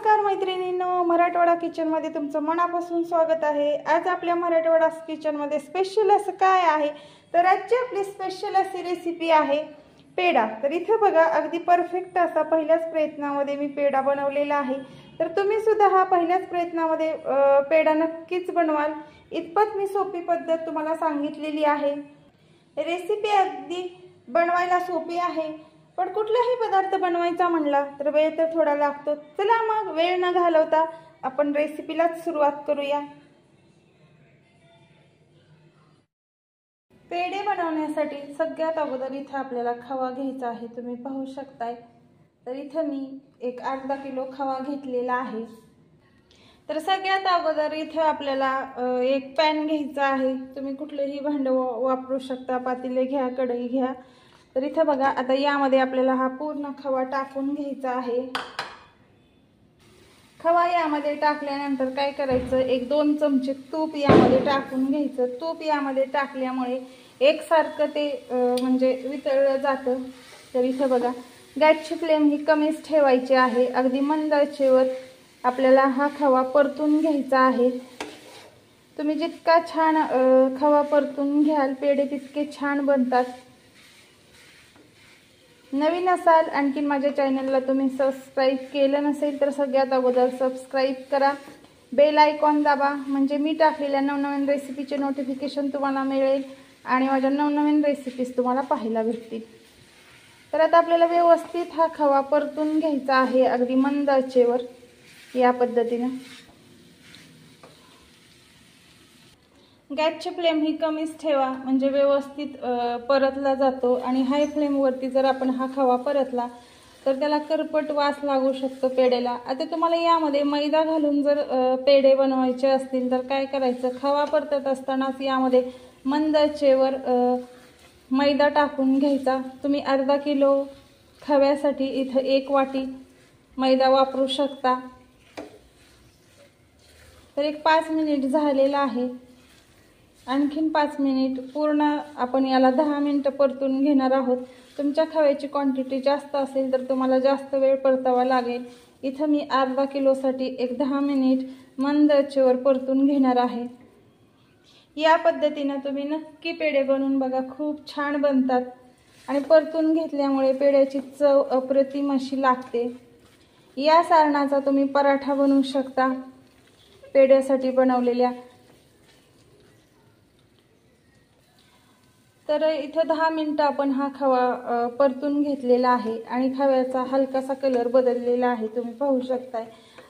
नमस्कार मैत्रिणींनो, मराठवाडा किचनमध्ये तुमचं मनापासून स्वागत आहे। आज आपल्या मराठवाडा किचनमध्ये स्पेशल असं काय आहे तर आजची आपली स्पेशल अशी रेसिपी आहे पेढा। तर इथे बघा अगदी परफेक्ट असा पहिल्याच प्रयत्नामध्ये मी पेढा बनवलेला आहे। तर तुम्ही सुद्धा हा पहिल्याच प्रयत्नामध्ये पेढा नक्कीच बनवाल। इतपत मी सोपी पद्धत तुम्हाला सांगितलेली आहे। रेसिपी अगदी बनवायला सोपी आहे, पण कुठलाही पदार्थ बनवायचा म्हणला तर वेळ तर थोडा लागतो। चला मग वेळ न घालवता आपण रेसिपीलाच सुरुवात करूया। पेढे बनवण्यासाठी सगळ्यात अगोदर इथे आपल्याला खवा घ्यायचा आहे। तुम्ही पाहू शकताय तर इथे मी एक अर्धा किलो खवा घेतलेला आहे। तर सगळ्यात अगोदर इथे आपल्याला एक पॅन घ्यायचा आहे। तुम्ही कुठलेही भांड वापरू शकता, पातेले घ्या, कढई घ्या। तर इथे बघा आता यामध्ये आपल्याला हा पूर्ण खवा टाकून घ्यायचा आहे। खवा यामध्ये टाकल्यानंतर काय करायचं, एक 2 चमचे तूप यामध्ये टाकून घ्यायचं। तूप यामध्ये टाकल्यामुळे एकसारखं ते म्हणजे वितळलं जातं। तर इथे बघा गॅसची फ्लेम ही कमीच ठेवायची आहे। अगदी मंद आचेवर आपल्याला हा खवा परतून घ्यायचा आहे। तुम्ही जितका छान खवा परतून घ्याल पेढे तितके छान बनतात। नवीन असाल आणखी माझ्या चॅनलला तुम्ही सबस्क्राइब केलं नसेल तर सगळ्यात अगोदर सबस्क्राइब करा, बेल आयकॉन दाबा, म्हणजे मी टाकलेल्या नवनवीन रेसिपीचे नोटिफिकेशन तुम्हाला मिळेल आणि माझ्या नवनवीन रेसिपीज तुम्हाला पाहायला भेटतील। तर आता आपल्याला व्यवस्थित हा खवा परतून घ्यायचा आहे अगदी मंद आचेवर या पद्धतीने। गॅसची फ्लेम ही कमीच ठेवा म्हणजे व्यवस्थित परतला जातो। आणि हाय फ्लेमवरती जर आपण हा खवा परतला तर त्याला करपट वास लागू शकतो पेढेला। आता तुम्हाला यामध्ये मैदा घालून जर पेढे बनवायचे असतील तर काय करायचं, खवा परतत असतानाच यामध्ये मंद आचेवर मैदा टाकून घ्यायचा। तुम्ही अर्धा किलो खव्यासाठी इथं 1 वाटी मैदा वापरू शकता। तर एक 5 मिनिट झालेला आहे, आणखीन 5 मिनिट पूर्ण आपण याला 10 मिनिटं परतून घेणार आहोत। तुमच्या खव्याची क्वांटिटी जास्त असेल तर तुम्हाला जास्त वेळ परतावा लागेल। इथं मी अर्धा किलोसाठी एक 10 मिनिट मंद आचेवर परतून घेणार आहे। या पद्धतीने तुम्ही नक्की पेढे बनवून बघा, खूप छान बनतात आणि परतून घेतल्यामुळे पेढ्याची चव अप्रतिम अशी लागते। या सारणाचा तुम्ही पराठा बनवू शकता पेढ्यासाठी बनवलेल्या। तर इथं 10 मिनिटं आपण हा खवा परतून घेतलेला आहे आणि खव्याचा हलकासा कलर बदललेला आहे, तुम्ही पाहू शकताय।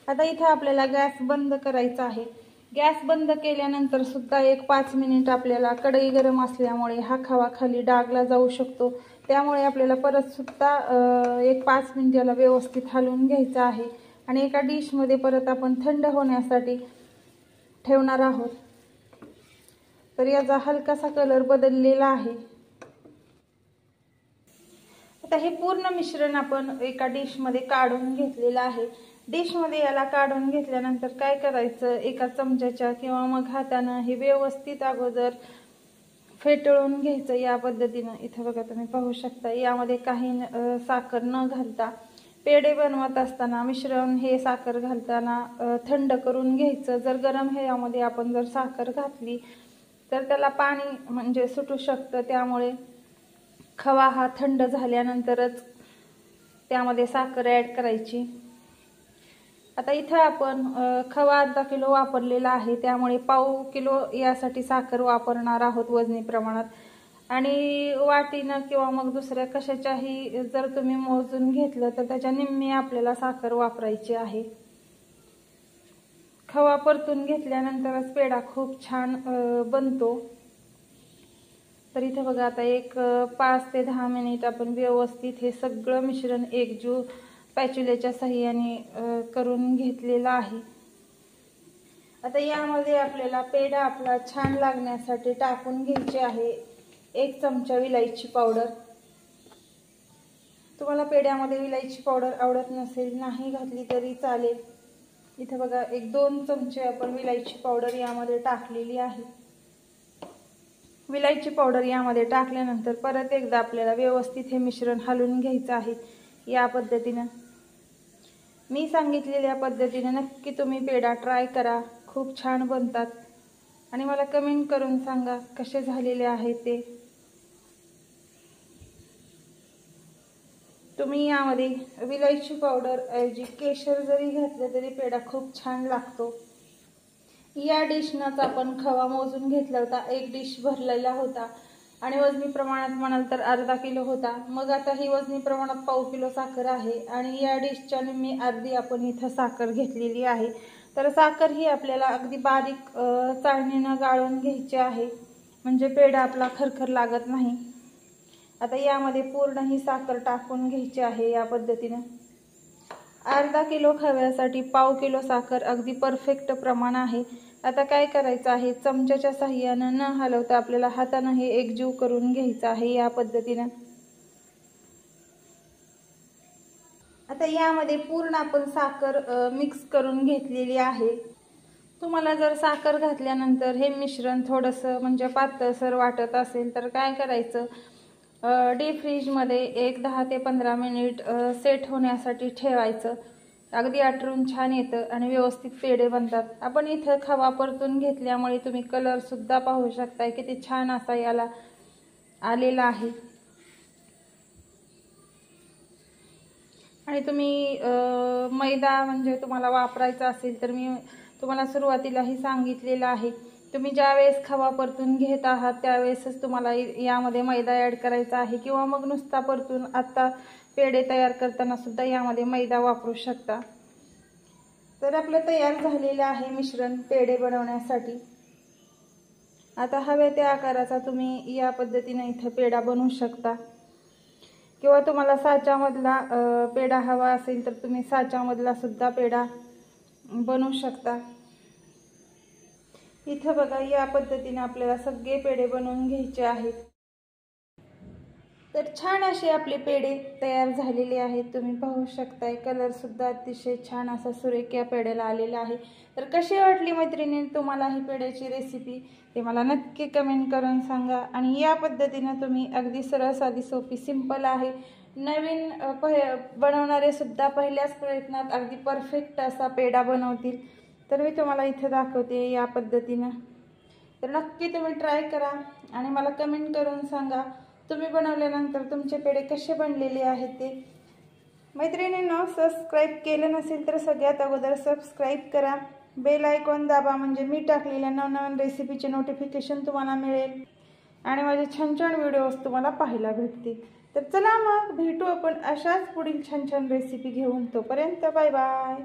आता इथं आपल्याला गॅस बंद करायचा आहे। गॅस बंद केल्यानंतर सुद्धा एक 5 मिनिट आपल्याला कढई गरम असल्यामुळे हा खवा खाली डागला जाऊ शकतो, त्यामुळे आपल्याला परत सुद्धा एक 5 मिनिट याला व्यवस्थित हलवून घ्यायचं आहे आणि एका डिशमध्ये परत आपण थंड होण्यासाठी ठेवणार आहोत। तर याचा हलकासा कलर बदललेला आहे। आता हे पूर्ण मिश्रण आपण एका डिशमध्ये काढून घेतलेलं आहे। डिशमध्ये याला काढून घेतल्यानंतर काय करायचं, एका चमच्याच्या किंवा मग हाताने हे व्यवस्थित अगोदर फेटळून घ्यायचं या पद्धतीने। इथे बघा तुम्ही पाहू शकता यामध्ये काही साखर न घालता पेढे बनवत असताना मिश्रण हे साखर घालताना थंड करून घ्यायचं। जर गरम ह्यामध्ये आपण जर साखर घातली तर त्याला पाणी म्हणजे सुटू शकतं, त्यामुळे खवा हा थंड झाल्यानंतरच त्यामध्ये साखर ॲड करायची। आता इथं आपण खवा अर्धा किलो वापरलेला आहे, त्यामुळे पाव किलो यासाठी साखर वापरणार आहोत वजनी प्रमाणात। आणि वाटीनं किंवा मग दुसऱ्या कशाच्याही जर तुम्ही मोजून घेतलं तर त्याच्या निम्मी आपल्याला साखर वापरायची आहे। खवा परतून घेतल्यानंतरच पेढा खूप छान बनतो। तर इथे बघा आता एक 5 ते 10 मिनिट आपण व्यवस्थित हे सगळं मिश्रण एकजीव पॅच्युल्याच्या साहाय्याने करून घेतलेला आहे। आता यामध्ये आपल्याला पेढा आपला छान लागण्यासाठी टाकून घ्यायचे आहे 1 चमचा विलायची पावडर। तुम्हाला पेढ्यामध्ये विलायची पावडर आवडत नसेल, नाही घातली तरी चालेल। इथे बघा एक 2 चमचे आपण विलायची पावडर यामध्ये टाकलेली आहे। विलायची पावडर यामध्ये टाकल्यानंतर परत एकदा आपल्याला व्यवस्थित हे मिश्रण हलवून घ्यायचं आहे या पद्धतीने। मी सांगितलेल्या पद्धतीने नक्की तुम्ही पेढा ट्राय करा, खूप छान बनतात आणि मला कमेंट करून सांगा कसे झालेले आहे ते। तुम्ही यामध्ये विलायची पावडर ऐवजी केशर जरी घातले तरी पेढा खूप छान लागतो। या डिशनाच आपण खवा मोजून घेतला होता, एक डिश भरलेला होता आणि वजनी प्रमाणात म्हणाल तर अर्धा किलो होता। मग आता ही वजनी प्रमाणात पाव किलो साखर आहे आणि या डिशच्या निम्मी अर्धी आपण इथं साखर घेतलेली आहे। तर साखर ही आपल्याला अगदी बारीक चाळणीने गाळून घ्यायची आहे, म्हणजे पेढा आपला खरखर लागत नाही। आता यामध्ये पूर्ण ही साखर टाकून घ्यायची आहे या पद्धतीने। अर्धा किलो खव्यासाठी पाव किलो साखर अगदी परफेक्ट प्रमाण आहे। आता काय करायचं आहे, चमच्याच्या साहाय्याने न हलवता आपल्याला हाताने हे एकजीव करून घ्यायचं आहे या पद्धतीने। आता यामध्ये पूर्ण आपण साखर मिक्स करून घेतलेली आहे। तुम्हाला जर साखर घातल्यानंतर हे मिश्रण थोडंसं म्हणजे पातळसर वाटत असेल तर काय करायचं, डीप फ्रीजमध्ये एक 10 ते 15 मिनिट सेट होण्यासाठी ठेवायचं। अगदी आटरून छान येतं आणि व्यवस्थित पेढे बनतात। आपण इथं खवा परतून घेतल्यामुळे तुम्ही कलर सुद्धा पाहू शकताय किती छान असा याला आलेला आहे। आणि तुम्ही मैदा म्हणजे तुम्हाला वापरायचा असेल तर मी तुम्हाला सुरुवातीलाही सांगितलेलं आहे, तुम्ही ज्यावेळेस खवा परतून घेत आहात त्यावेळेसच तुम्हाला यामध्ये मैदा ॲड करायचा आहे, किंवा मग नुसता परतून आता पेढे तयार करताना सुद्धा यामध्ये मैदा वापरू शकता। तर आपलं तयार झालेलं आहे मिश्रण पेढे बनवण्यासाठी। आता हव्या त्या आकाराचा तुम्ही या पद्धतीने इथं पेढा बनवू शकता, किंवा तुम्हाला साच्यामधला पेढा हवा असेल तर तुम्ही साच्यामधला सुद्धा पेढा बनवू शकता। इथं बघा या पद्धतीने आपल्याला सगळे पेढे बनवून घ्यायचे आहेत। तर छान असे आपले पेढे तयार झालेले आहेत, तुम्ही पाहू शकताय कलर सुद्धा अतिशय छान असा सुरेख या पेढ्याला आलेला आहे। तर कशी वाटली मैत्रिणी तुम्हाला ही पेढ्याची रेसिपी ते मला नक्की कमेंट करून सांगा। आणि या पद्धतीने तुम्ही अगदी सरळ साधी सोपी सिंपल आहे, नवीन बनवणारे सुद्धा पहिल्याच प्रयत्नात अगदी परफेक्ट असा पेढा बनवतील। तर मी तुम्हाला इथे दाखवते या पद्धतीने। तर नक्की तुम्ही ट्राय करा आणि मला कमेंट करून सांगा तुम्ही बनवल्यानंतर तुमचे पेढे कसे बनलेले आहेत ते। मैत्रिणींनो, सबस्क्राईब केलं नसेल तर सगळ्यात अगोदर सबस्क्राईब करा, बेल आयकॉन दाबा, म्हणजे मी टाकलेल्या नवनवीन रेसिपीचे नोटिफिकेशन तुम्हाला मिळेल आणि माझे छान छान व्हिडिओज तुम्हाला पाहायला भेटतील। तर चला मग भेटू आपण अशाच पुढील छान छान रेसिपी घेऊन, तोपर्यंत बाय बाय।